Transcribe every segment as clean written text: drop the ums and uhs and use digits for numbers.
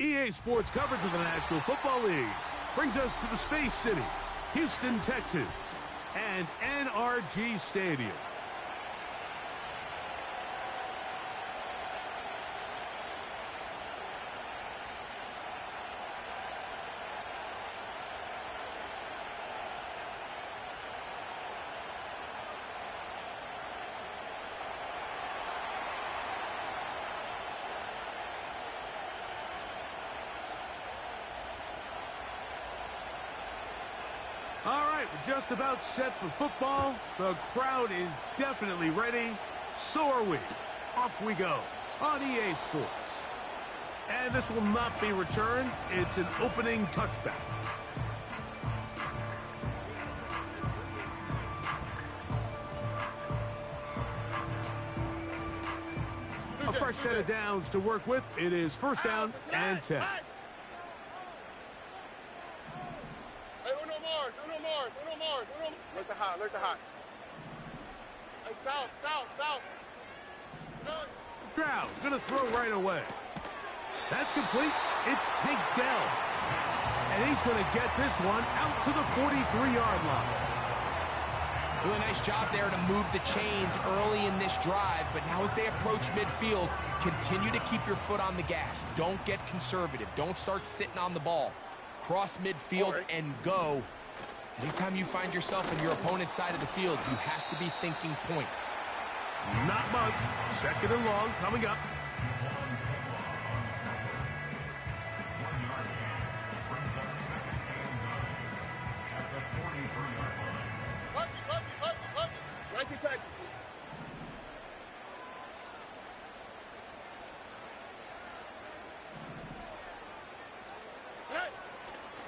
EA Sports coverage of the National Football League brings us to the Space City, Houston, Texas, and NRG Stadium. All right, we're just about set for football. The crowd is definitely ready. So are we. Off we go on EA Sports. And this will not be returned. It's an opening touchback. A fresh set of downs to work with. It is first down and 10. Alert the hot. Hey, south. Stroud gonna throw right away. That's complete. It's Tank Dell. And he's gonna get this one out to the 43-yard line. Doing a nice job there to move the chains early in this drive, but now as they approach midfield, continue to keep your foot on the gas. Don't get conservative. Don't start sitting on the ball. Cross midfield and go. Anytime you find yourself on your opponent's side of the field, you have to be thinking points. Not much. Second and long coming up.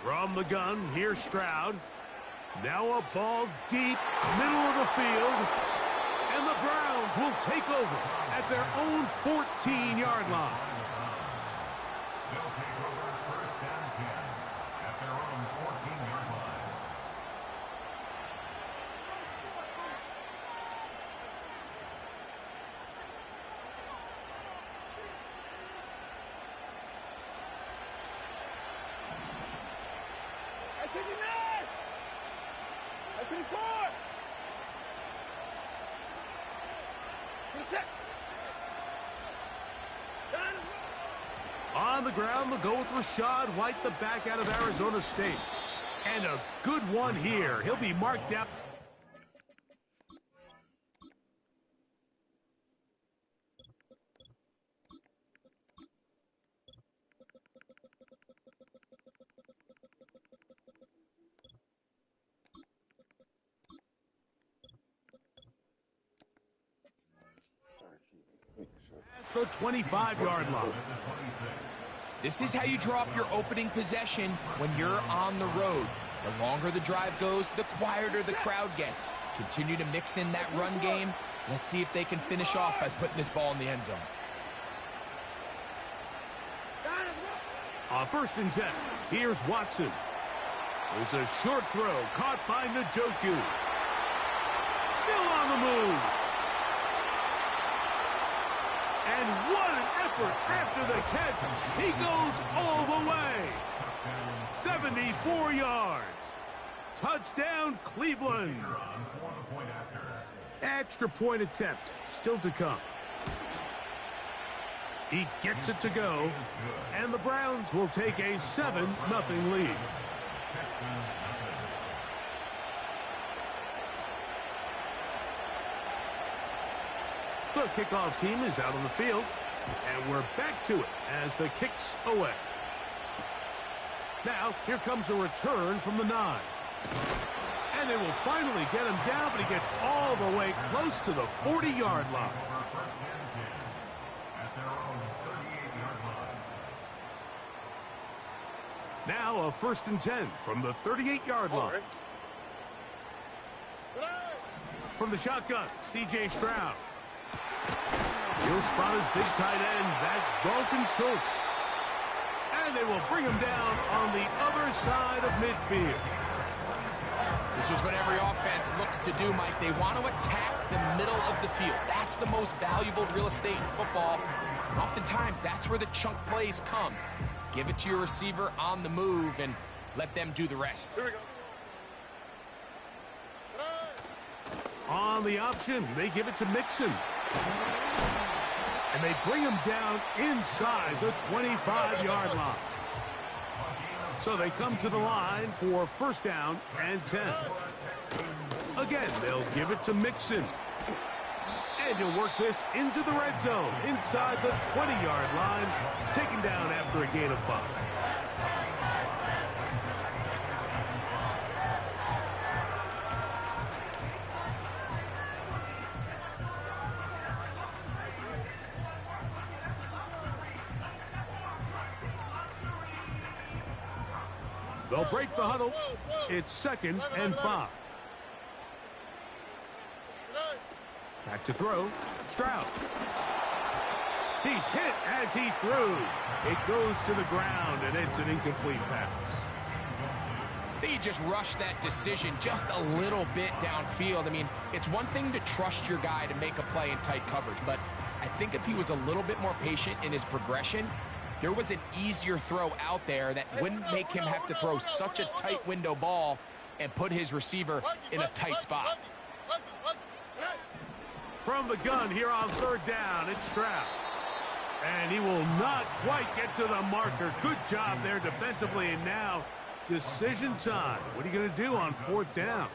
From the gun, here's Stroud. Now a ball deep, middle of the field, and the Browns will take over at their own 14-yard line. They'll take over first down 10 at their own 14-yard line. On the ground, they'll go with Rachaad White, the back out of Arizona State. And a good one here. He'll be marked out. That's the 25-yard line. This is how you draw up your opening possession when you're on the road. The longer the drive goes, the quieter the crowd gets. Continue to mix in that run game. Let's see if they can finish off by putting this ball in the end zone. On first and 10, here's Watson. There's a short throw caught by Njoku. Still on the move. And what an effort after the catch. He goes all the way. 74 yards. Touchdown, Cleveland. Extra point attempt still to come. He gets it to go, and the Browns will take a 7-0 lead. The kickoff team is out on the field, and we're back to it as the kick's away. Now, here comes a return from the 9. And they will finally get him down, but he gets all the way close to the 40-yard line. Now a first and 10 from the 38-yard line. From the shotgun, C.J. Stroud. He'll spot his big tight end. That's Dalton Schultz. And they will bring him down on the other side of midfield. This is what every offense looks to do, Mike. They want to attack the middle of the field. That's the most valuable real estate in football. And oftentimes, that's where the chunk plays come. Give it to your receiver on the move and let them do the rest. Here we go. On the option, they give it to Mixon. And they bring him down inside the 25-yard line. So they come to the line for first down and 10. Again, they'll give it to Mixon. And he'll work this into the red zone, inside the 20-yard line, taken down after a gain of 5. They'll break the huddle. It's 2nd and 5. Back to throw. Stroud. He's hit as he threw. It goes to the ground, and it's an incomplete pass. I think he just rushed that decision just a little bit downfield. I mean, it's one thing to trust your guy to make a play in tight coverage, but I think if he was a little bit more patient in his progression, there was an easier throw out there that wouldn't make him have to throw such a tight window ball and put his receiver in a tight spot. From the gun here on 3rd down, it's Stroud. And he will not quite get to the marker. Good job there defensively, and now decision time. What are you going to do on 4th down?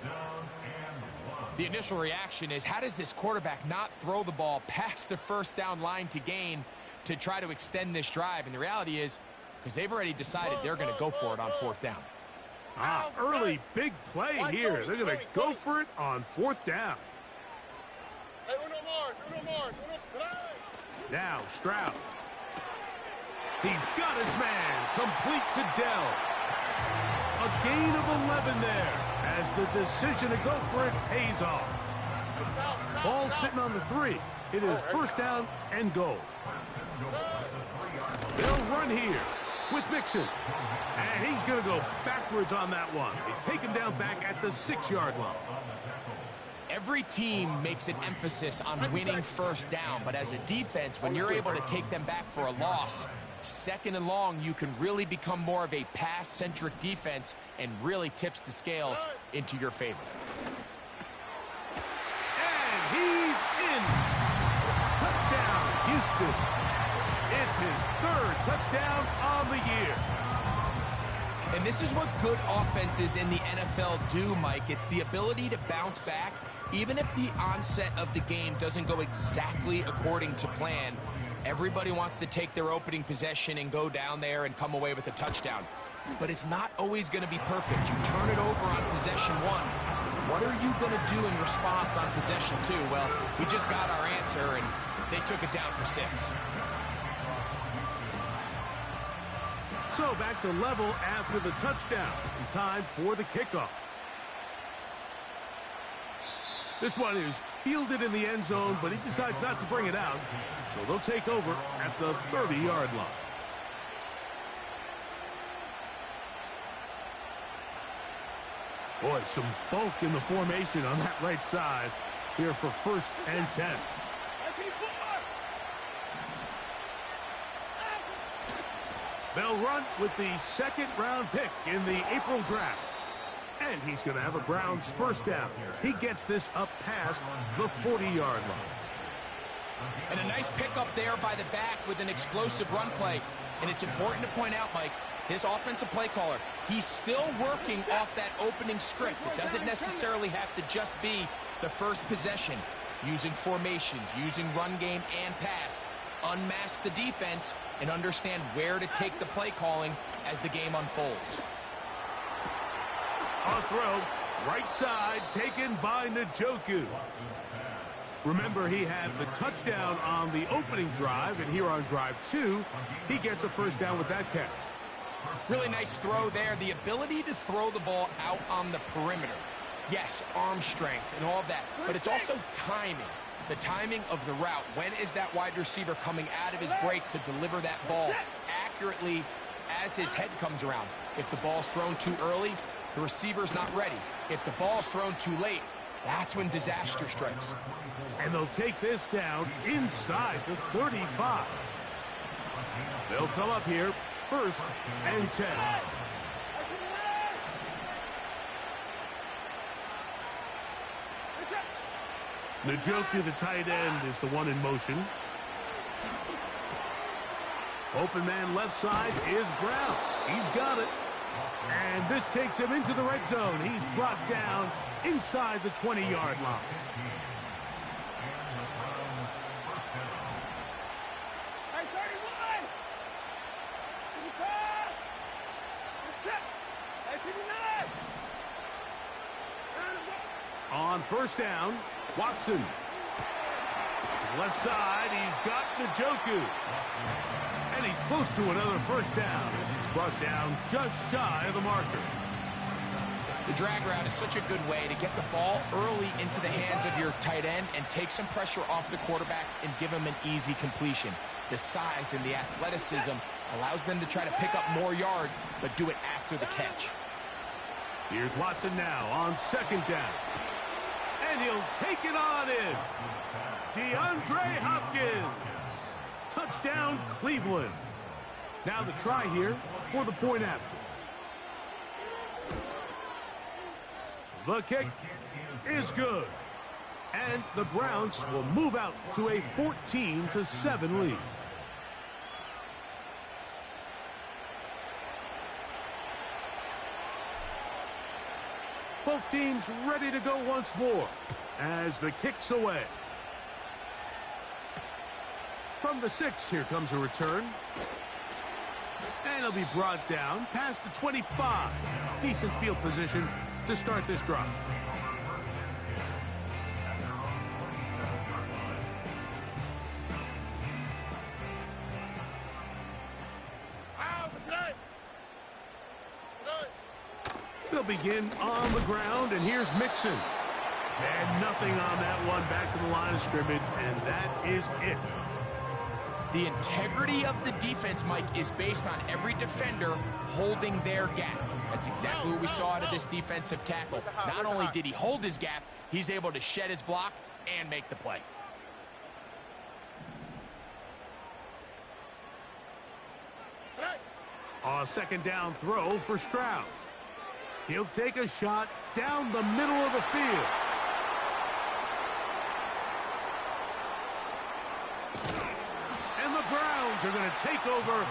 The initial reaction is, how does this quarterback not throw the ball past the first down line to gain to try to extend this drive? And the reality is, because they've already decided they're going to go for it on 4th down. Early big play here. They're going to go for it on 4th down. Now Stroud. He's got his man. Complete to Dell. A gain of 11 there as the decision to go for it pays off. Ball sitting on the 3. It is first down and goal. They'll run here with Mixon. And he's going to go backwards on that one. They take him down back at the 6-yard line. Every team makes an emphasis on winning first down, but as a defense, when you're able to take them back for a loss, 2nd and long, you can really become more of a pass-centric defense and really tips the scales into your favor. And he's in. Touchdown, Houston. It's his 3rd touchdown on the year. And this is what good offenses in the NFL do, Mike. It's the ability to bounce back, even if the onset of the game doesn't go exactly according to plan. Everybody wants to take their opening possession and go down there and come away with a touchdown. But it's not always going to be perfect. You turn it over on possession 1. What are you going to do in response on possession 2? Well, we just got our answer, and they took it down for 6. So back to level after the touchdown. And time for the kickoff. This one is fielded in the end zone, but he decides not to bring it out. So they'll take over at the 30-yard line. Boy, some bulk in the formation on that right side here for 1st and 10. They'll run with the 2nd-round pick in the April draft. And he's going to have a Browns first down as he gets this up past the 40-yard line. And a nice pickup there by the back with an explosive run play. And it's important to point out, Mike, this offensive play caller, he's still working off that opening script. It doesn't necessarily have to just be the first possession. Using formations, using run game and pass. Unmask the defense and understand where to take the play calling as the game unfolds. A throw, right side, taken by Njoku. Remember, he had the touchdown on the opening drive, and here on drive 2, he gets a first down with that catch. Really nice throw there. The ability to throw the ball out on the perimeter. Yes, arm strength and all of that, but it's also timing. The timing of the route. When is that wide receiver coming out of his break to deliver that ball accurately as his head comes around? If the ball's thrown too early, The receiver's not ready. If the ball's thrown too late, that's when disaster strikes. And they'll take this down inside the 35. They'll come up here, 1st and 10. Njoku, the tight end, is the one in motion. Open man left side is Brown. He's got it. And this takes him into the red zone. He's brought down inside the 20-yard line. On 1st down, Watson. Left side, he's got Njoku. And he's close to another 1st down as he's brought down just shy of the marker. The drag route is such a good way to get the ball early into the hands of your tight end and take some pressure off the quarterback and give him an easy completion. The size and the athleticism allows them to try to pick up more yards, but do it after the catch. Here's Watson now on 2nd down. And he'll take it on in. DeAndre Hopkins. Touchdown, Cleveland. Now the try here for the point after. The kick is good. And the Browns will move out to a 14-7 lead. Both teams ready to go once more as the kick's away. From the 6, here comes a return. And he'll be brought down past the 25. Decent field position to start this drive. They'll begin on the ground, and here's Mixon. And nothing on that one, back to the line of scrimmage, and that is it. The integrity of the defense, Mike, is based on every defender holding their gap. That's exactly what we saw out of this defensive tackle. Not only did he hold his gap, he's able to shed his block and make the play. A 2nd down throw for Stroud. He'll take a shot down the middle of the field. And the Browns are going to take over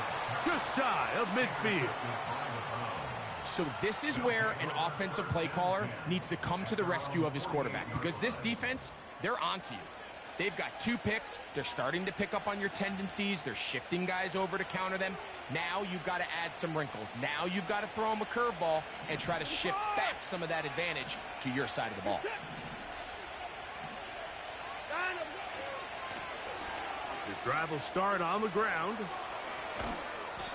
just shy of midfield. So this is where an offensive play caller needs to come to the rescue of his quarterback, because this defense, they're onto you. They've got 2 picks. They're starting to pick up on your tendencies. They're shifting guys over to counter them. Now you've got to add some wrinkles. Now you've got to throw them a curveball and try to shift back some of that advantage to your side of the ball. This drive will start on the ground.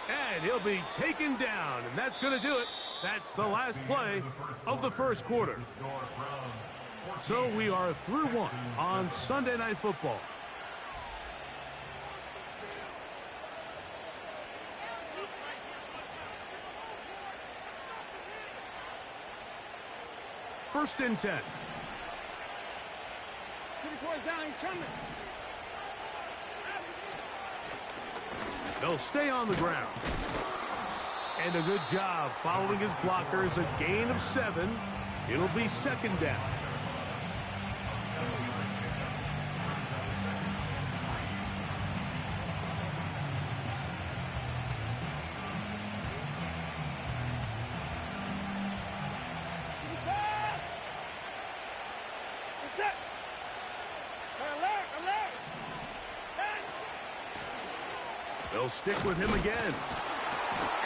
And he'll be taken down, and that's going to do it. That's the last play of the 1st quarter. So we are through 1 on Sunday Night Football. First and 10. They'll stay on the ground. And a good job following his blockers. A gain of 7. It'll be 2nd down. They'll stick with him again.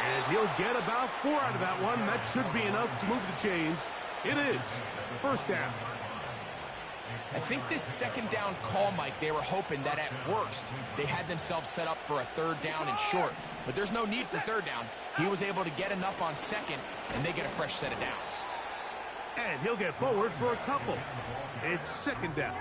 And he'll get about 4 out of that one. That should be enough to move the chains. It is 1st down. I think this 2nd down call, Mike, they were hoping that at worst they had themselves set up for a 3rd down and short. But there's no need for 3rd down. He was able to get enough on 2nd, and they get a fresh set of downs. And he'll get forward for a couple. It's 2nd down.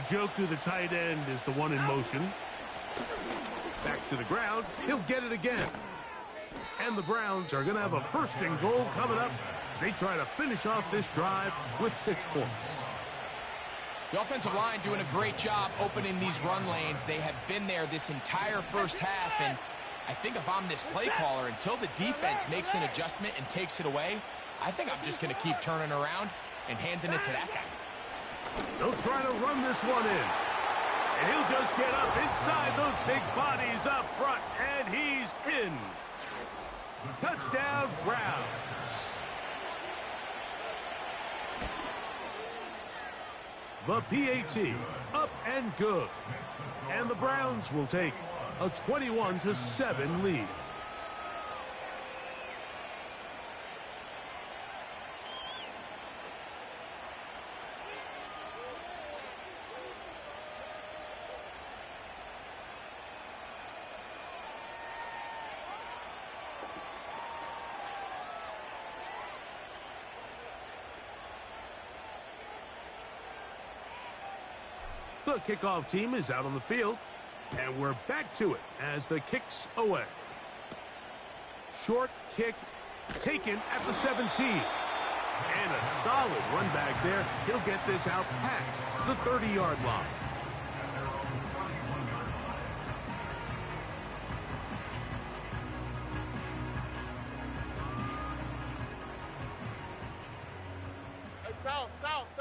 Njoku, the tight end, is the one in motion. Back to the ground. He'll get it again. And the Browns are going to have a first and goal coming up. They try to finish off this drive with 6 points. The offensive line doing a great job opening these run lanes. They have been there this entire first half, and I think if I'm this play caller, until the defense makes an adjustment and takes it away, I think I'm just going to keep turning around and handing it to that guy. They'll try to run this one in. And he'll just get up inside those big bodies up front, and he's in. Touchdown, Browns. The PAT, up and good. And the Browns will take a 21-7 lead. The kickoff team is out on the field, and we're back to it as the kick's away. Short kick taken at the 17. And a solid run back there. He'll get this out past the 30-yard line.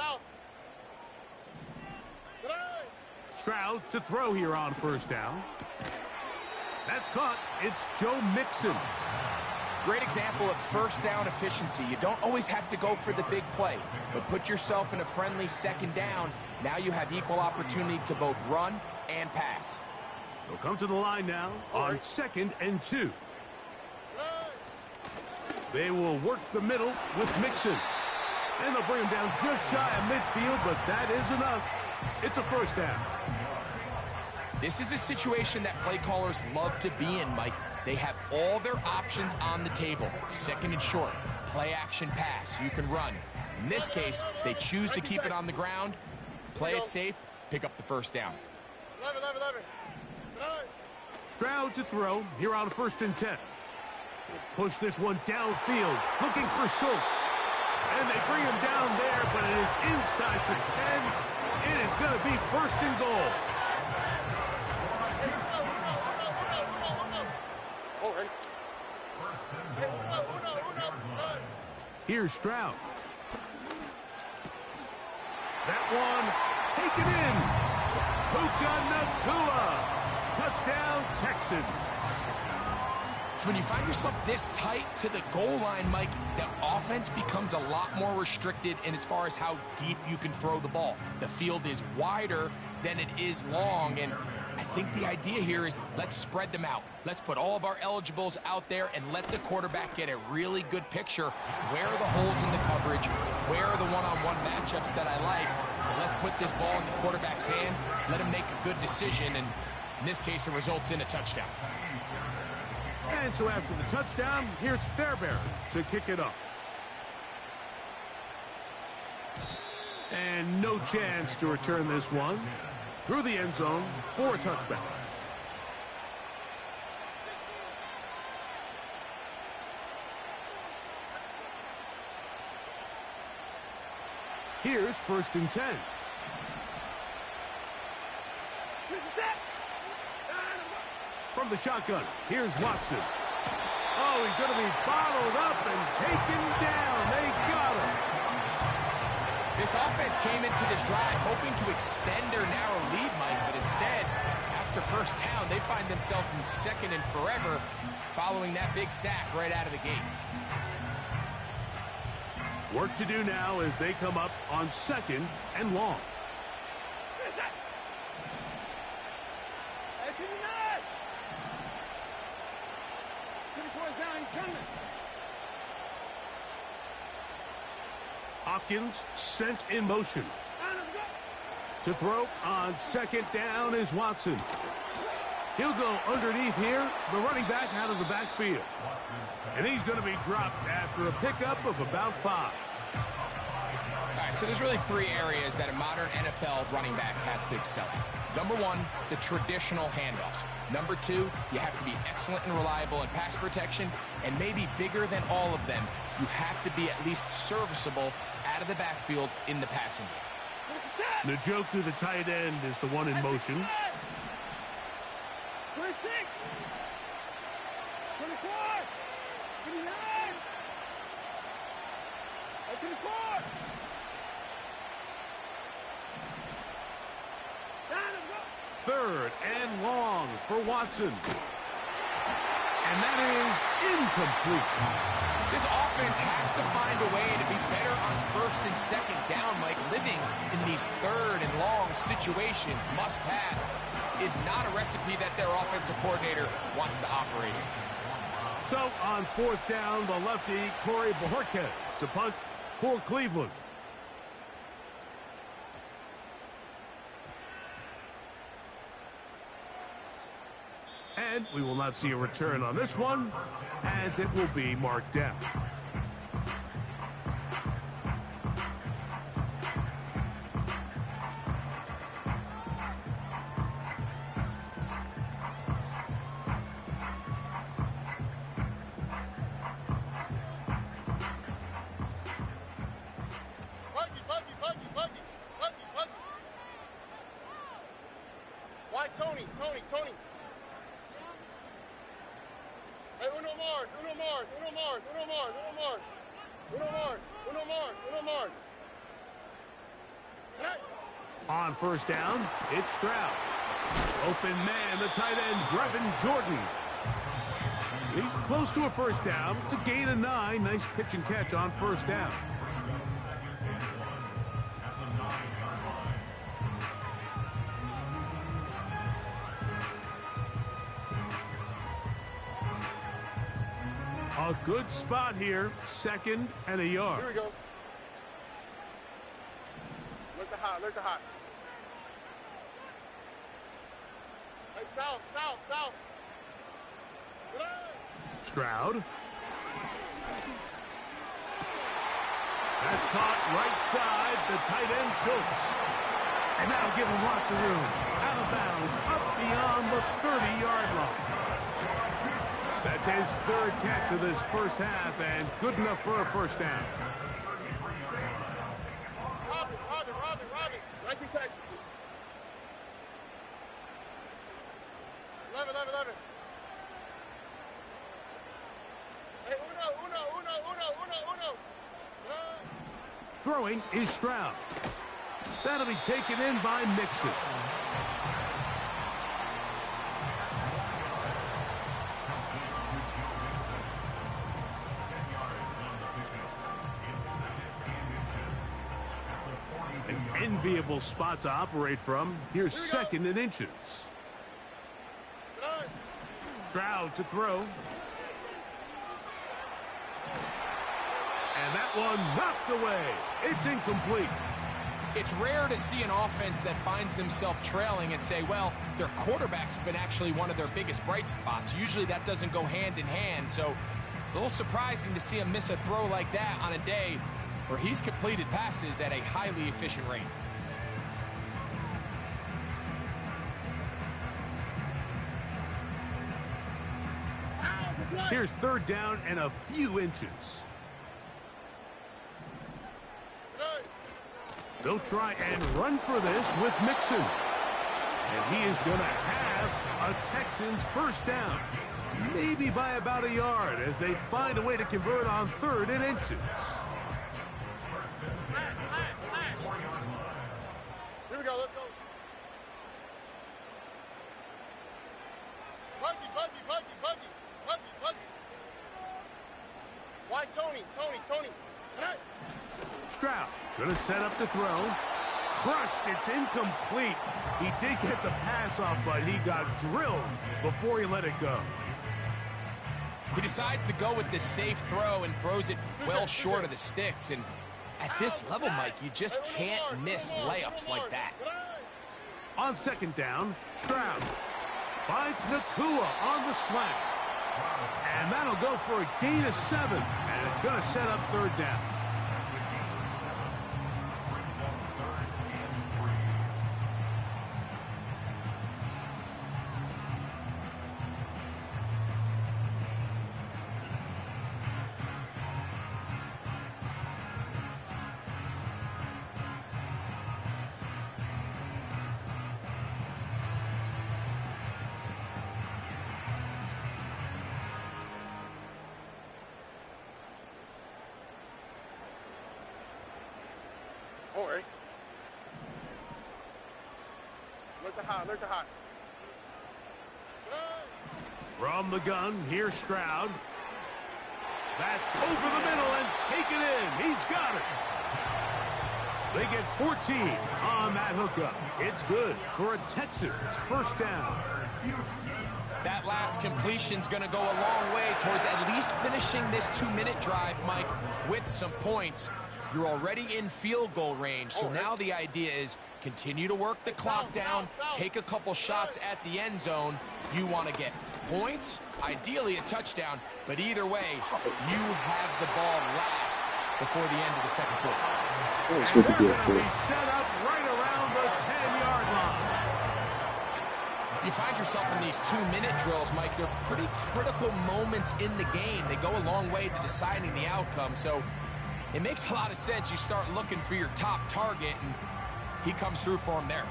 South. Stroud to throw here on first down. That's caught. It's Joe Mixon. Great example of first down efficiency. You don't always have to go for the big play, but put yourself in a friendly second down. Now you have equal opportunity to both run and pass. They'll come to the line now on 2nd and 2. They will work the middle with Mixon. And they'll bring him down just shy of midfield, but that is enough. It's a first down. This is a situation that play callers love to be in, Mike. They have all their options on the table. 2nd and short, play action pass. You can run. In this case, they choose to keep it on the ground, play it safe, pick up the first down. 11. Stroud to throw here on 1st and 10. He'll push this one downfield, looking for Schultz. And they bring him down there, but it is inside the 10. It is going to be 1st and goal. Here's Stroud. That one taken in. Puka Nacua. Touchdown, Texans. So when you find yourself this tight to the goal line, Mike, the offense becomes a lot more restricted in as far as how deep you can throw the ball. The field is wider than it is long, and I think the idea here is let's spread them out. Let's put all of our eligibles out there and let the quarterback get a really good picture. Where are the holes in the coverage? Where are the one-on-one matchups that I like? And let's put this ball in the quarterback's hand, let him make a good decision, and in this case, it results in a touchdown. And so after the touchdown, here's Fairbairn to kick it up. And no chance to return this one through the end zone for a touchback. Here's 1st and 10. From the shotgun, here's Watson. Oh, he's going to be bottled up and taken down. They got him. This offense came into this drive hoping to extend their narrow lead, Mike, but instead, after first down, they find themselves in 2nd and forever following that big sack right out of the gate. Work to do now as they come up on 2nd and long. Hopkins sent in motion. To throw on 2nd down is Watson. He'll go underneath here, the running back out of the backfield. And he's going to be dropped after a pickup of about 5. All right, right, so there's really three areas that a modern NFL running back has to excel at. Number one, the traditional handoffs. Number two, you have to be excellent and reliable in pass protection. And maybe bigger than all of them, you have to be at least serviceable out of the backfield in the passing game. Njoku, the tight end, is the one in motion. 26, 24, 29, 24. Third and long for Watson. And that is incomplete. This offense has to find a way to be better on first and second down, Mike. Living in these third and long situations, must pass, is not a recipe that their offensive coordinator wants to operate in. So on fourth down, the lefty, Corey Bojorquez to punt for Cleveland. And we will not see a return on this one, as it will be marked down. Why Tony? Hey, Uno Mars. Hey. On first down, it's Stroud. Open man, the tight end, Brevin Jordan. He's close to a first down. It's a gain of 9. Nice pitch and catch on first down. A good spot here, second and a yard. Here we go. Look the hot. Hey, south. Stroud. That's caught right side, the tight end Schultz. And that'll give him lots of room. Out of bounds, up beyond the 30-yard line. That's his third catch of this first half, and good enough for a first down. Robin. 19 Texas. 11. Hey, Uno. Throwing is Stroud. That'll be taken in by Mixon. An enviable spot to operate from. Here's second and inches. Stroud to throw. And that one knocked away. It's incomplete. It's rare to see an offense that finds themselves trailing and say, well, their quarterback's been actually one of their biggest bright spots. Usually that doesn't go hand in hand, so it's a little surprising to see him miss a throw like that on a day where he's completed passes at a highly efficient rate. Here's third down and a few inches. They'll try and run for this with Mixon. And he is going to have a Texans first down. Maybe by about a yard as they find a way to convert on third and inches. Here we go, let's go. Buggy. Why Tony? Hey. Stroud gonna set up the throw. Crushed, it's incomplete. He did get the pass off, but he got drilled before he let it go. He decides to go with this safe throw and throws it well short of the sticks. And at this level, Mike, you just can't miss layups like that. On second down, Stroud finds Nacua on the slant. And that'll go for a gain of 7. And it's going to set up third down. Don't worry. Look to hot, look to hot. From the gun, here's Stroud. That's over the middle and taken in. He's got it. They get 14 on that hookup. It's good for a Texans first down. That last completion's going to go a long way towards at least finishing this 2-minute drive, Mike, with some points. You're already in field goal range, so now the idea is continue to work the clock down, take a couple shots at the end zone. You want to get points, ideally a touchdown, but either way, you have the ball last before the end of the second quarter. It's good to be set up right around the 10-yard line. You find yourself in these 2-minute drills, Mike. They're pretty critical moments in the game. They go a long way to deciding the outcome, so it makes a lot of sense. You start looking for your top target, and he comes through for him there.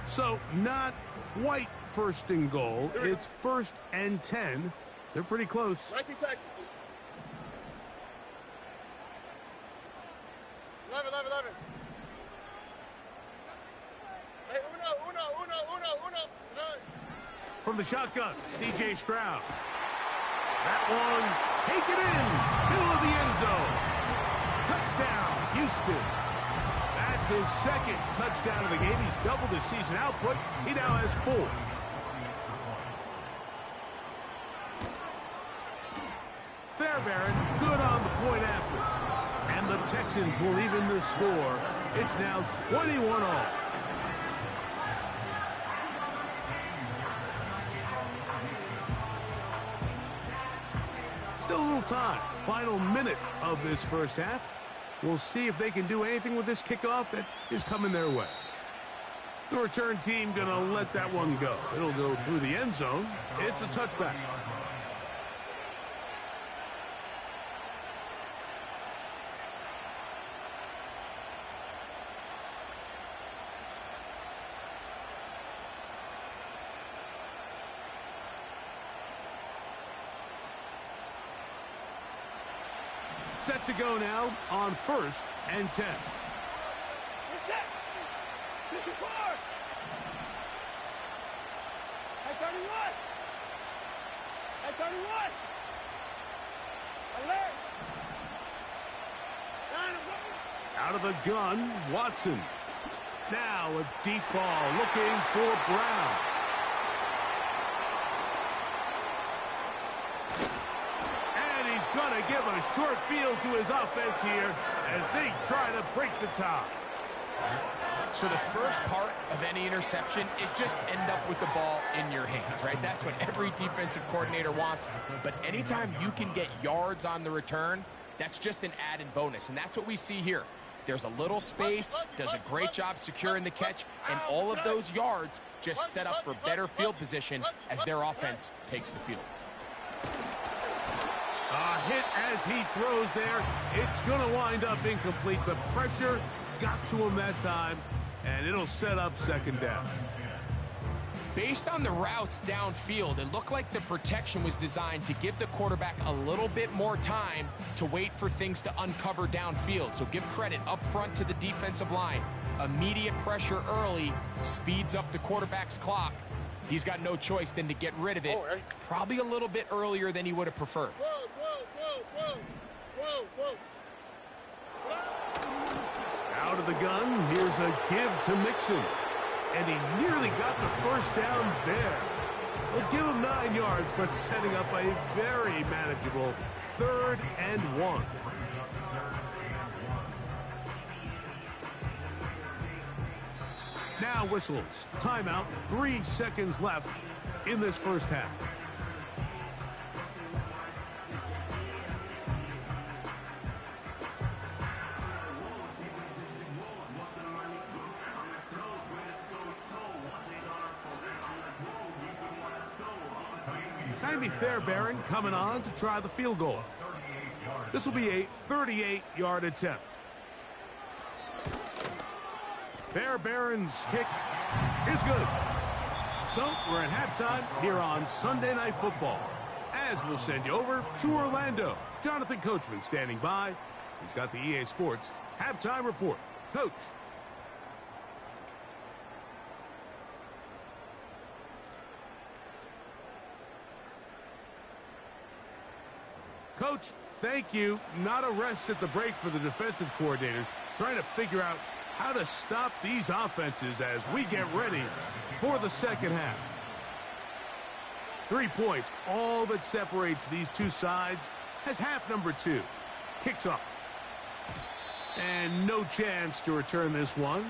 So not quite first and goal. It's 1st and 10. They're pretty close. 19 Texas. 11. Hey, uno. From the shotgun, C.J. Stroud. That one taken in, middle of the end zone. Touchdown, Houston. That's his second touchdown of the game. He's doubled his season output. He now has 4. Fairbairn, good on the point after. And the Texans will even the score. It's now 21-all. Still a little time. Final minute of this first half. We'll see if they can do anything with this kickoff that is coming their way. The return team going to let that one go. It'll go through the end zone. It's a touchback. Set to go now on 1st and 10. This is hard. Hey, 31. Alert. Out of the gun, Watson. Now a deep ball looking for Brown. Going to give a short field to his offense here as they try to break the tie. So the first part of any interception is just end up with the ball in your hands, right? That's what every defensive coordinator wants. But anytime you can get yards on the return, that's just an added bonus. And that's what we see here. There's a little space, does a great job securing the catch, and all of those yards just set up for better field position as their offense takes the field. A hit as he throws there. It's going to wind up incomplete. The pressure got to him that time, and it'll set up second down. Based on the routes downfield, it looked like the protection was designed to give the quarterback a little bit more time to wait for things to uncover downfield. So give credit up front to the defensive line. Immediate pressure early speeds up the quarterback's clock. He's got no choice than to get rid of it, probably a little bit earlier than he would have preferred. Out of the gun, here's a give to Mixon. And he nearly got the first down there. They'll give him 9 yards, but setting up a very manageable 3rd and 1. Now whistles. Timeout. 3 seconds left in this first half. Andy Fairbairn coming on to try the field goal. This will be a 38-yard attempt. Fairbairn's kick is good. So we're at halftime here on Sunday Night Football. As we'll send you over to Orlando. Jonathan Coachman standing by. He's got the EA Sports halftime report. Coach. Coach, thank you. Not a rest at the break for the defensive coordinators, trying to figure out how to stop these offenses as we get ready for the second half. 3 points, all that separates these two sides as half number 2 kicks off. And no chance to return this one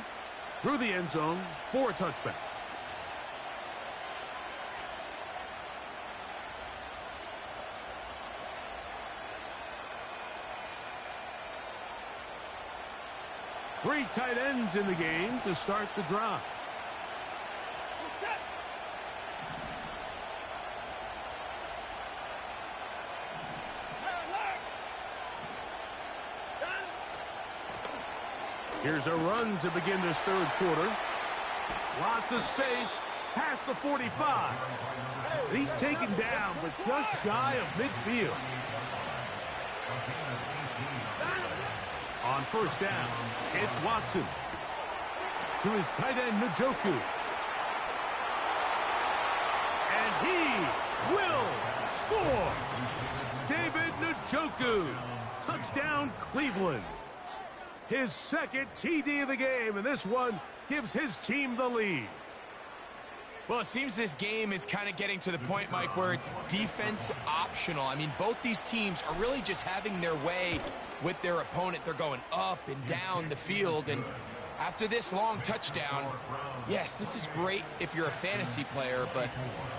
through the end zone for a touchback. Three tight ends in the game to start the drive. Here's a run to begin this third quarter. Lots of space past the 45. He's taken down, but just shy of midfield. On first down, it's Watson. To his tight end, Njoku. And he will score! David Njoku. Touchdown, Cleveland. His second TD of the game, and this one gives his team the lead. Well, it seems this game is kind of getting to the point, Mike, where it's defense optional. I mean, both these teams are really just having their way with their opponent. They're going up and down the field, and after this long touchdown, yes, this is great if you're a fantasy player, but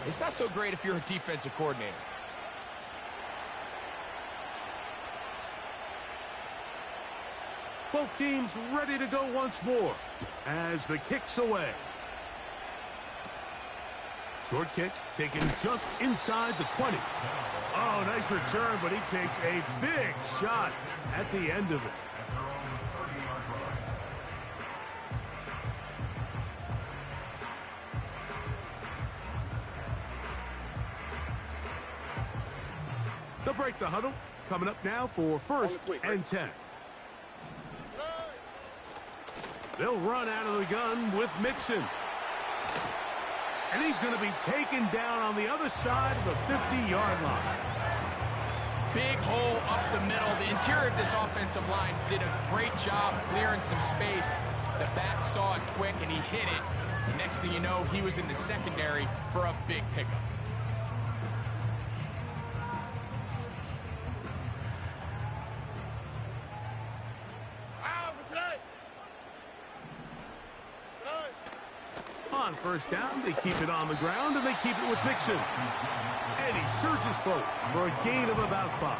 it's not so great if you're a defensive coordinator. Both teams ready to go once more as the kick's away. Short kick taken just inside the 20. Oh, nice return, but he takes a big shot at the end of it. They'll break the huddle. Coming up now for first and 10. They'll run out of the gun with Mixon. And he's going to be taken down on the other side of the 50-yard line. Big hole up the middle. The interior of this offensive line did a great job clearing some space. The back saw it quick, and he hit it. The next thing you know, he was in the secondary for a big pickup. On first down, they keep it on the ground, and they keep it with Mixon. And he surges forward for a gain of about 5.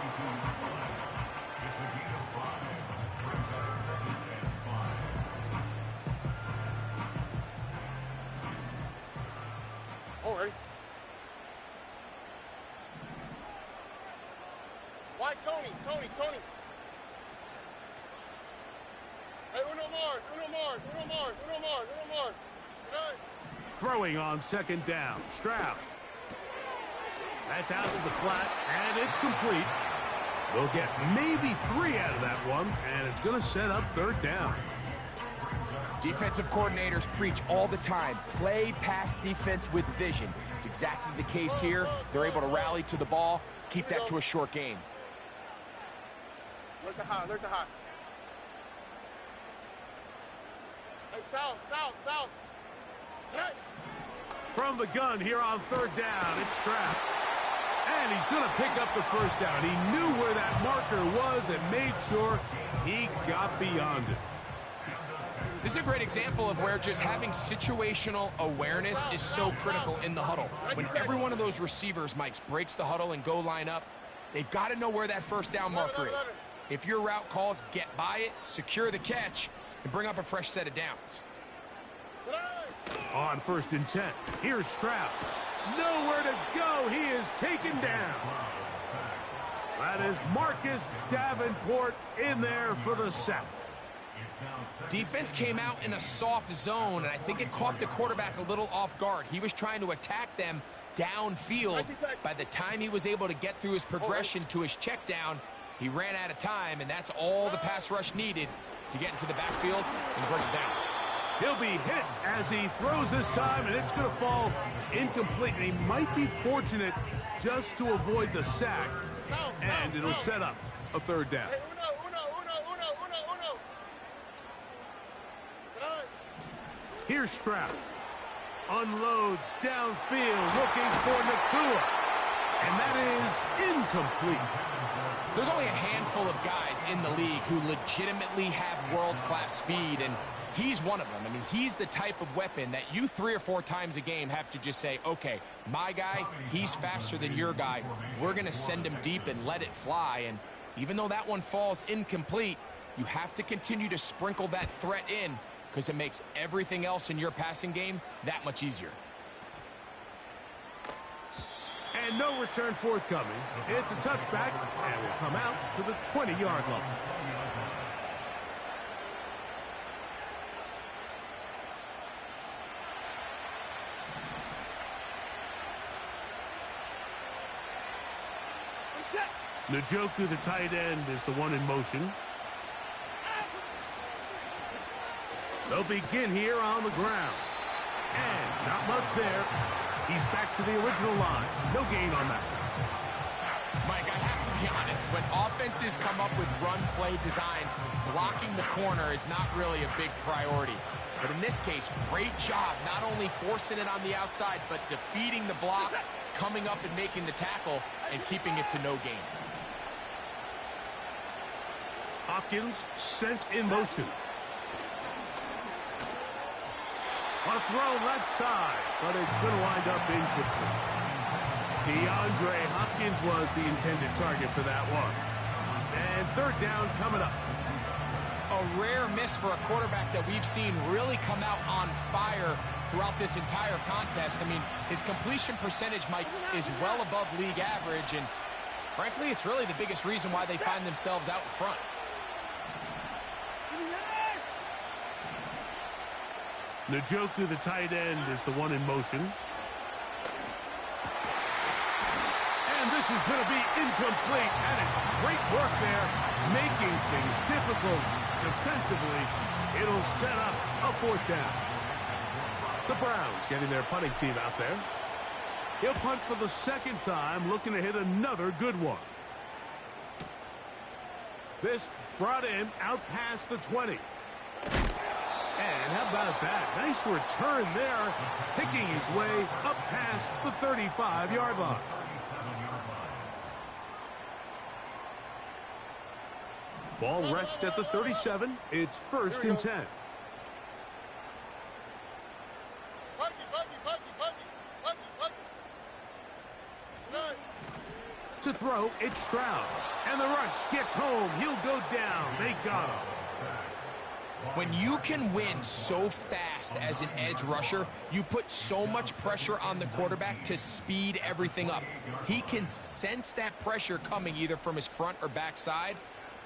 All right. Why Tony? Hey, Uno Mars. Throwing on second down. Stroud. That's out to the flat, and it's complete. They'll get maybe 3 out of that one, and it's going to set up third down. Defensive coordinators preach all the time, play pass defense with vision. It's exactly the case here. They're able to rally to the ball, keep that to a short gain. Look the hot. Hey, south. Hey. From the gun here on third down, it's Stroud. And he's going to pick up the first down. He knew where that marker was and made sure he got beyond it. This is a great example of where just having situational awareness is so critical in the huddle. When every one of those receivers, Mike, breaks the huddle and go line up, they've got to know where that first down marker is. If your route calls, get by it, secure the catch, and bring up a fresh set of downs. On first and 10, here's Stroud. Nowhere to go. He is taken down. That is Marcus Davenport in there for the sack. Defense came out in a soft zone, and I think it caught the quarterback a little off guard. He was trying to attack them downfield. By the time he was able to get through his progression to his check down, he ran out of time, and that's all the pass rush needed to get into the backfield and bring it down. He'll be hit as he throws this time, and it's going to fall incomplete. And he might be fortunate just to avoid the sack, and it'll set up a third down. Here's Stroud. Unloads downfield, looking for Nacua. And that is incomplete. There's only a handful of guys in the league who legitimately have world-class speed, and he's one of them. I mean, he's the type of weapon that you 3 or 4 times a game have to just say, okay, my guy, he's faster than your guy. We're going to send him deep and let it fly. And even though that one falls incomplete, you have to continue to sprinkle that threat in, because it makes everything else in your passing game that much easier. And no return forthcoming. It's a touchback, and will come out to the 20-yard line. Njoku, the tight end, is the one in motion. They'll begin here on the ground. And not much there. He's back to the original line. No gain on that. Mike, I have to be honest. When offenses come up with run-play designs, blocking the corner is not really a big priority. But in this case, great job not only forcing it on the outside, but defeating the block, coming up and making the tackle, and keeping it to no gain. Hopkins sent in motion. A throw left side, but it's going to wind up incomplete. DeAndre Hopkins was the intended target for that one. And third down coming up. A rare miss for a quarterback that we've seen really come out on fire throughout this entire contest. I mean, his completion percentage, Mike, is well above league average, and frankly, it's really the biggest reason why they find themselves out in front. Njoku, the tight end, is the one in motion. And this is going to be incomplete. And it's great work there, making things difficult defensively. It'll set up a fourth down. The Browns getting their punting team out there. He'll punt for the second time, looking to hit another good one. This brought him out past the 20. And how about that? Nice return there, picking his way up past the 35-yard line. Ball rests at the 37. It's first and 10. To throw, it's Stroud. And the rush gets home. He'll go down. They got him. When you can win so fast as an edge rusher, you put so much pressure on the quarterback to speed everything up. He can sense that pressure coming either from his front or back side.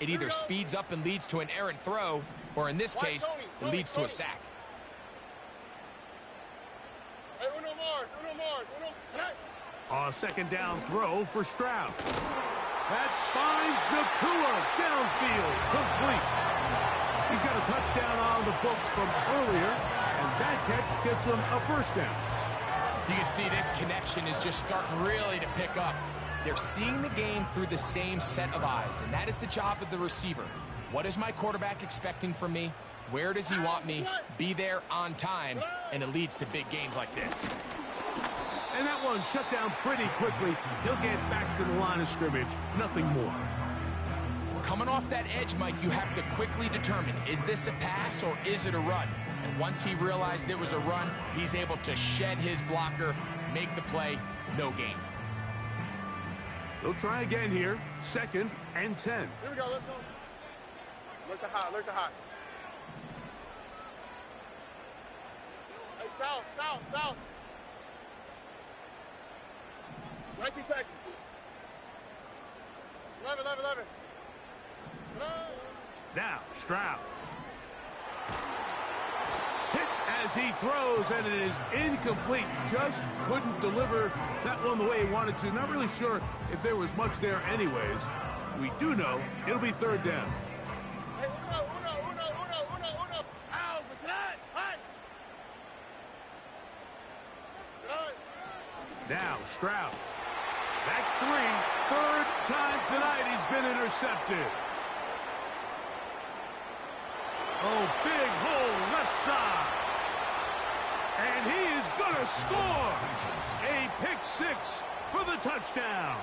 It either speeds up and leads to an errant throw, or in this case, it leads to a sack. A second down throw for Stroud. That finds Nacua downfield, complete. He's got a touchdown on the books from earlier, and that catch gets him a first down. You can see this connection is just starting really to pick up. They're seeing the game through the same set of eyes, and that is the job of the receiver. What is my quarterback expecting from me? Where does he want me? Be there on time, and it leads to big gains like this. And that one shut down pretty quickly. He'll get back to the line of scrimmage. Nothing more. Coming off that edge, Mike, you have to quickly determine, is this a pass or is it a run? And once he realized it was a run, he's able to shed his blocker, make the play, no gain. They'll try again here. Second and 10. Here we go, let's go. Look to hot, look to hot. Hey, south, south, south. 19 Texas. 11. Now, Stroud. Hit as he throws, and it is incomplete. Just couldn't deliver that one the way he wanted to. Not really sure if there was much there anyways. We do know it'll be third down. Now Stroud. That's three. Third time tonight he's been intercepted. Oh, big hole left side. And he is going to score. A pick six for the touchdown.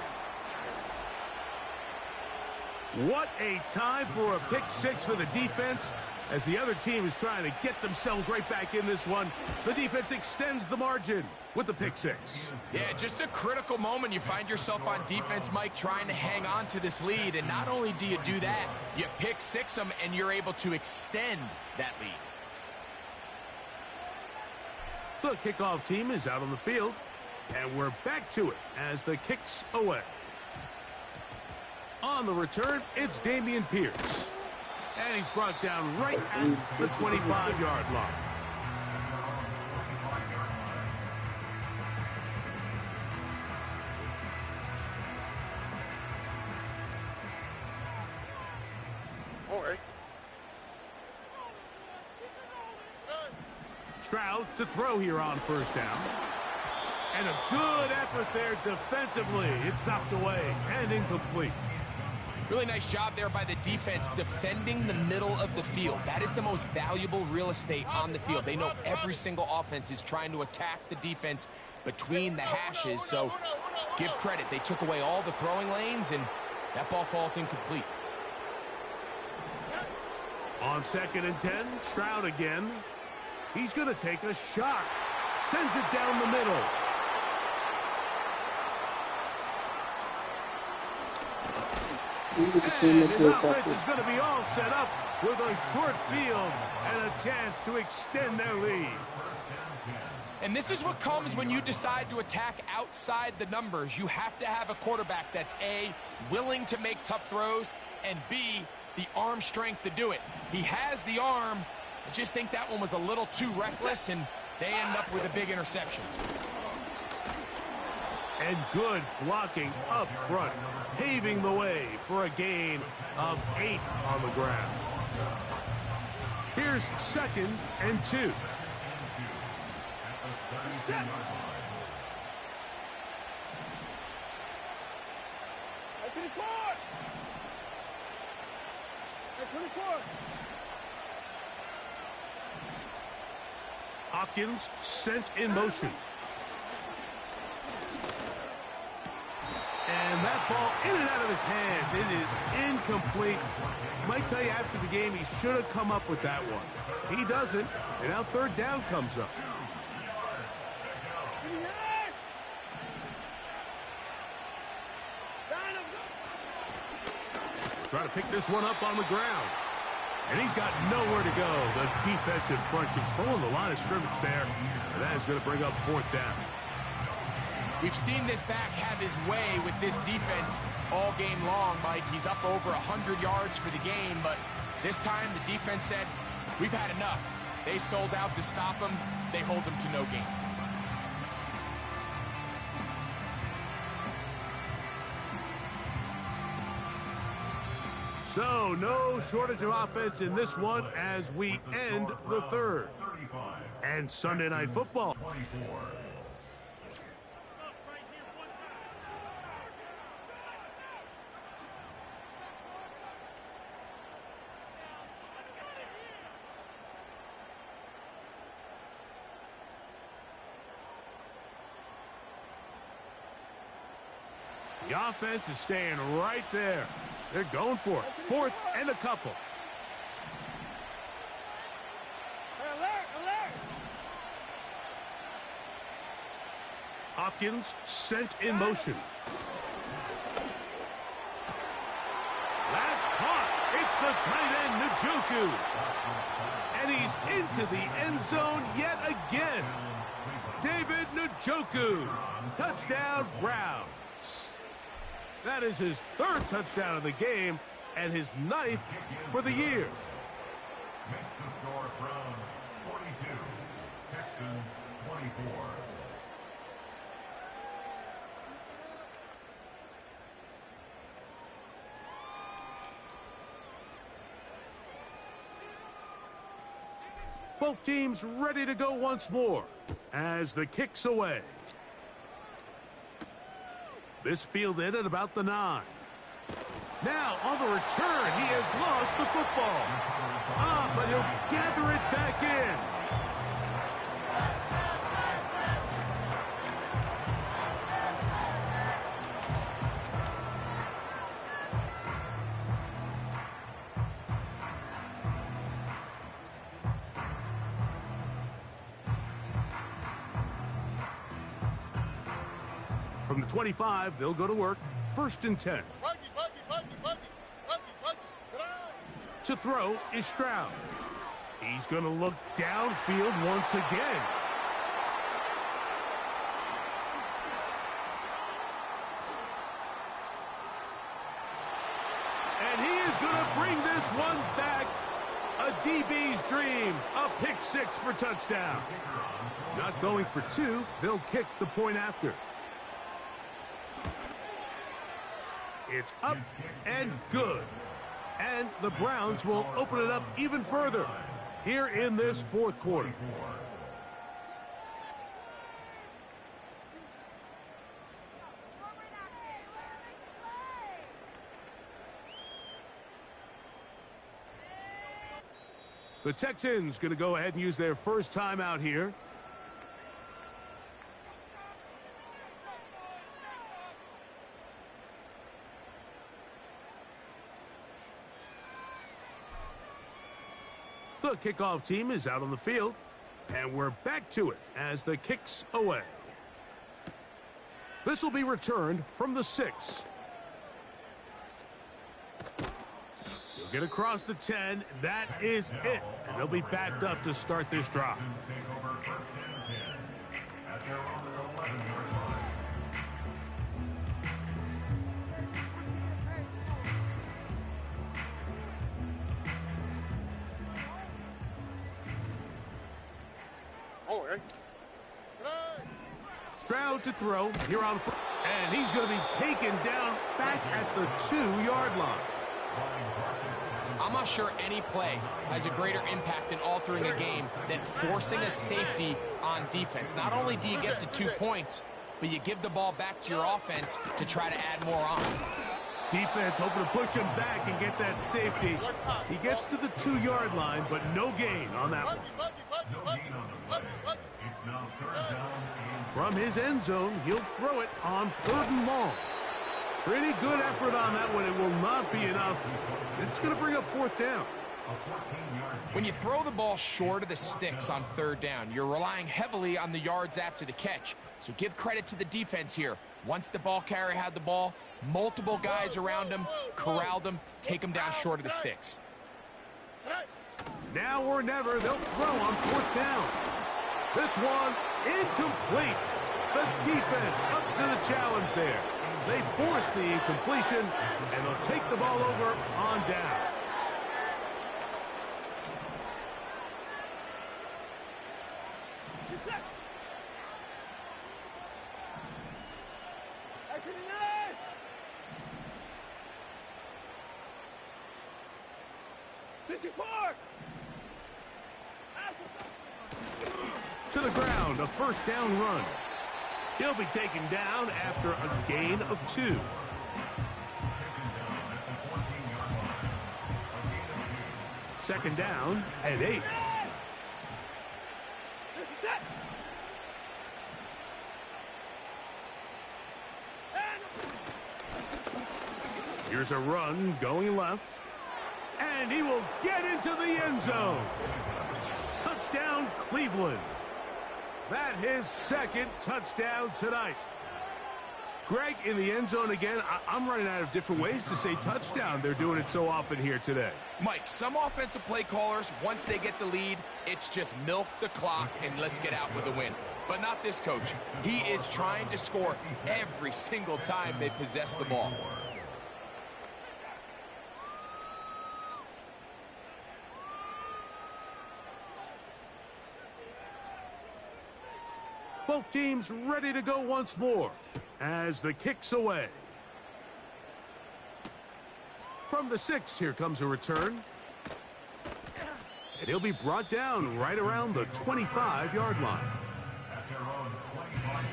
What a time for a pick six for the defense. As the other team is trying to get themselves right back in this one, the defense extends the margin with the pick six. Yeah, just a critical moment. You find yourself on defense, Mike, trying to hang on to this lead. And not only do you do that, you pick six them, and you're able to extend that lead. The kickoff team is out on the field, and we're back to it as the kick's away. On the return, it's Dameon Pierce. And he's brought down right at the 25-yard line. All right. Stroud to throw here on first down. And a good effort there defensively. It's knocked away and incomplete. Really nice job there by the defense defending the middle of the field. That is the most valuable real estate on the field. They know every single offense is trying to attack the defense between the hashes, so give credit. They took away all the throwing lanes, and that ball falls incomplete. On 2nd and 10, Stroud again. He's going to take a shot. Sends it down the middle. And his offense is going to be all set up with a short field and a chance to extend their lead. And this is what comes when you decide to attack outside the numbers. You have to have a quarterback that's A, willing to make tough throws, and B, the arm strength to do it. He has the arm. I just think that one was a little too reckless, and they end up with a big interception. And good blocking up front, paving the way for a gain of 8 on the ground. Here's 2nd and 2. Hopkins sent in motion. And that ball in and out of his hands. It is incomplete. Might tell you after the game he should have come up with that one. He doesn't, and now third down comes up. Try to pick this one up on the ground. And he's got nowhere to go. The defensive front controlling the line of scrimmage there. And that is going to bring up 4th down. We've seen this back have his way with this defense all game long, Mike. He's up over 100 yards for the game, but this time the defense said, we've had enough. They sold out to stop him. They hold him to no gain. So, no shortage of offense in this one as we end the third. And Sunday Night Football. The offense is staying right there. They're going for it. 4th and a couple. Hopkins sent in motion. That's caught. It's the tight end, Njoku. And he's into the end zone yet again. David Njoku. Touchdown, Browns. That is his 3rd touchdown of the game and his 9th for the year. Makes the score Browns 42, Texans 24. Both teams ready to go once more as the kick's away. This fielded at about the 9. Now on the return, he has lost the football. But he'll gather it back in. From the 25, they'll go to work. 1st and 10. To throw is Stroud. He's going to look downfield once again. And he is going to bring this one back. A DB's dream. A pick 6 for touchdown. Not going for 2. They'll kick the point after. It's up and good. And the Browns will open it up even further here in this 4th quarter. The Texans going to go ahead and use their first timeout here. The kickoff team is out on the field, and we're back to it as the kick's away. This will be returned from the 6. He'll get across the 10. That is it, and they'll be backed up to start this drive. Stroud to throw here on front, and he's going to be taken down back at the 2-yard line. I'm not sure any play has a greater impact in altering a game than forcing a safety on defense. Not only do you get the 2 points, but you give the ball back to your offense to try to add more on. Defense hoping to push him back and get that safety. He gets to the 2-yard line, but no gain on that one. No gain on the play. It's now 3rd down. From his end zone, he'll throw it on 3rd and long. Pretty good effort on that one. It will not be enough. It's going to bring up 4th down. When you throw the ball short of the sticks on 3rd down, you're relying heavily on the yards after the catch. So give credit to the defense here. Once the ball carrier had the ball, multiple guys around him, corralled him, take him down short of the sticks. Now or never, they'll throw on 4th down. This one incomplete. The defense up to the challenge there. They force the incompletion, and they'll take the ball over on down. To the ground, a 1st down run. He'll be taken down after a gain of 2. Second down and 8. Here's a run going left. And he will get into the end zone. Touchdown, Cleveland. That his 2nd touchdown tonight. Greg, in the end zone again. I'm running out of different ways to say touchdown. They're doing it so often here today. Mike, some offensive play callers, once they get the lead, it's just milk the clock and let's get out with a win. But not this coach. He is trying to score every single time they possess the ball. Both teams ready to go once more as the kick's away. From the 6, here comes a return. And he'll be brought down right around the 25-yard line. At their own 25-yard line.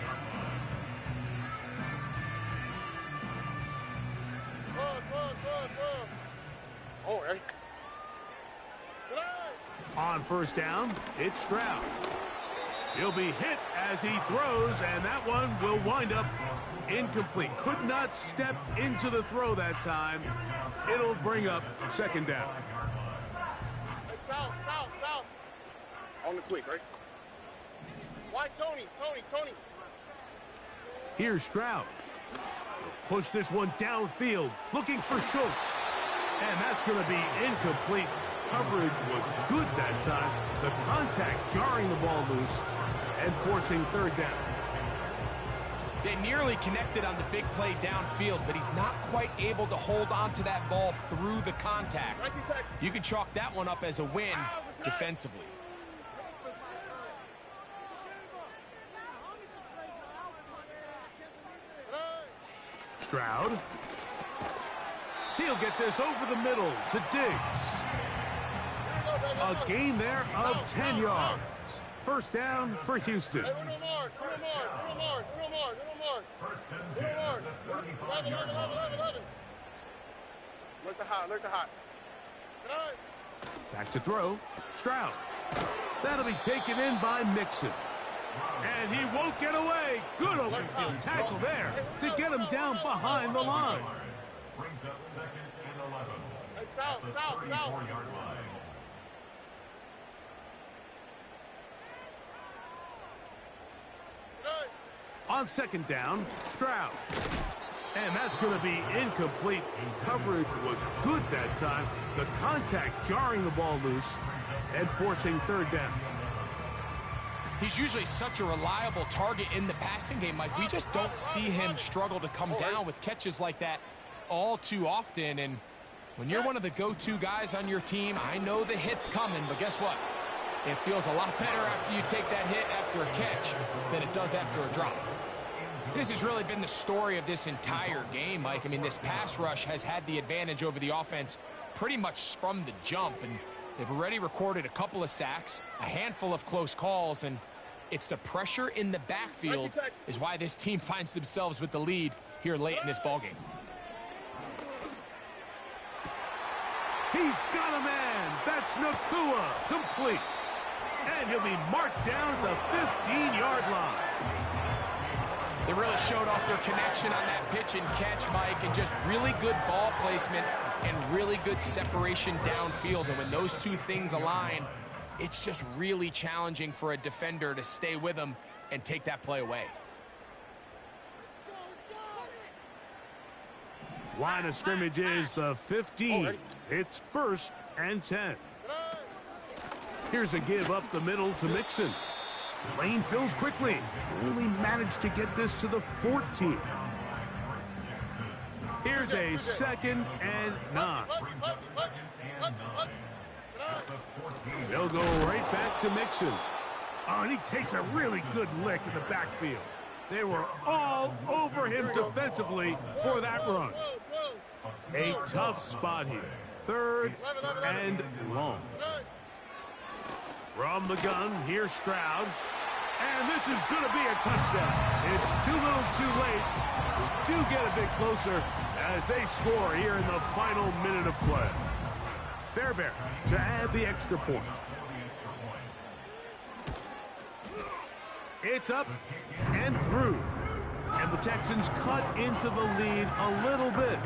Oh, ready? On first down, it's Stroud. He'll be hit as he throws, and that one will wind up incomplete. Could not step into the throw that time. It'll bring up second down. Hey, south. On the quick, right? Why Tony? Here's Stroud. He'll push this one downfield, looking for Schultz. And that's going to be incomplete. Coverage was good that time. The contact jarring the ball loose and forcing third down. They nearly connected on the big play downfield, but he's not quite able to hold on to that ball through the contact. You can chalk that one up as a win defensively. Stroud. He'll get this over the middle to Diggs. A gain there of 10 yards. First down for Houston. Hey, little Mars. First and 10 at the 35-yard line. Look the hot. Back to throw. Stroud. That'll be taken in by Mixon. And he won't get away. Good open field tackle there to get him down behind the line. Brings up second and 11. Hey, south. At the 34-yard line. On second down, Stroud. And that's going to be incomplete. Coverage was good that time. The contact jarring the ball loose and forcing third down. He's usually such a reliable target in the passing game, Mike. We just don't see him struggle to come down with catches like that all too often. And when you're one of the go-to guys on your team, I know the hit's coming, but guess what? It feels a lot better after you take that hit after a catch than it does after a drop. This has really been the story of this entire game, Mike. I mean, this pass rush has had the advantage over the offense pretty much from the jump, and they've already recorded a couple of sacks, a handful of close calls, and it's the pressure in the backfield is why this team finds themselves with the lead here late in this ballgame. He's got a man. That's Nakua. Complete. And he'll be marked down at the 15-yard line. They really showed off their connection on that pitch and catch, Mike, and just really good ball placement and really good separation downfield. And when those two things align, it's just really challenging for a defender to stay with them and take that play away. Line of scrimmage is the 15. It's first and 10. Here's a give up the middle to Mixon. Lane fills quickly. Only managed to get this to the 14. Here's a second and 9. They'll go right back to Mixon. Oh, and he takes a really good lick in the backfield. They were all over him defensively for that run. A tough spot here. Third and long. From the gun, here's Stroud. And this is going to be a touchdown. It's too little too late. We do get a bit closer as they score here in the final minute of play. Fairbairn to add the extra point. It's up and through. And the Texans cut into the lead a little bit.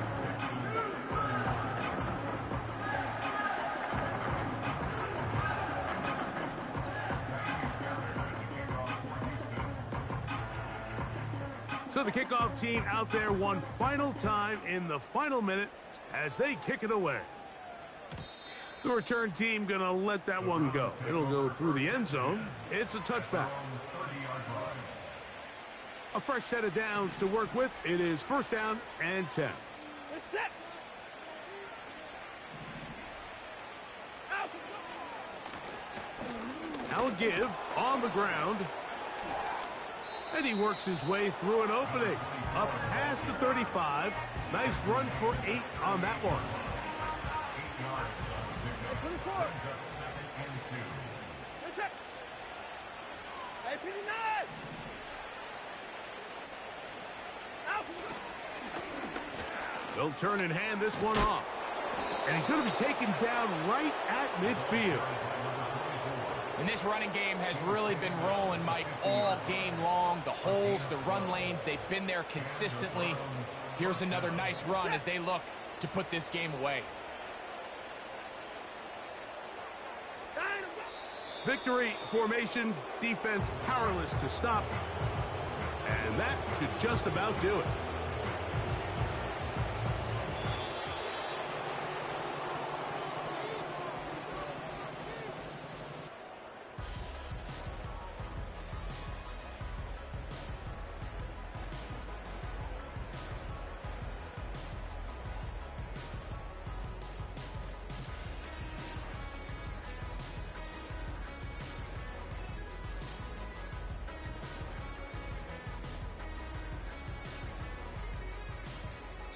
So the kickoff team out there one final time in the final minute as they kick it away. The return team going to let that one go. It'll go through the end zone. It's a touchback. A fresh set of downs to work with. It is first down and 10. Now a give on the ground. And he works his way through an opening. Up past the 35. Nice run for 8 on that one. 8 yards on the pickup. Brings up 2nd and 2. That's it. Hey, PD9. Out. They'll turn and hand this one off. And he's going to be taken down right at midfield. And this running game has really been rolling, Mike, all game long. The holes, the run lanes, they've been there consistently. Here's another nice run as they look to put this game away. Victory formation, defense powerless to stop. And that should just about do it.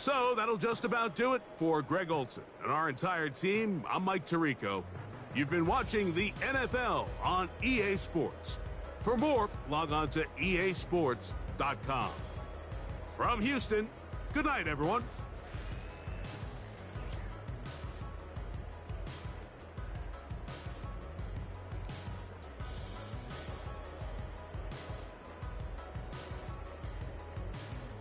So that'll just about do it for Greg Olsen and our entire team. I'm Mike Tirico. You've been watching the NFL on EA Sports. For more, log on to easports.com. From Houston, good night, everyone.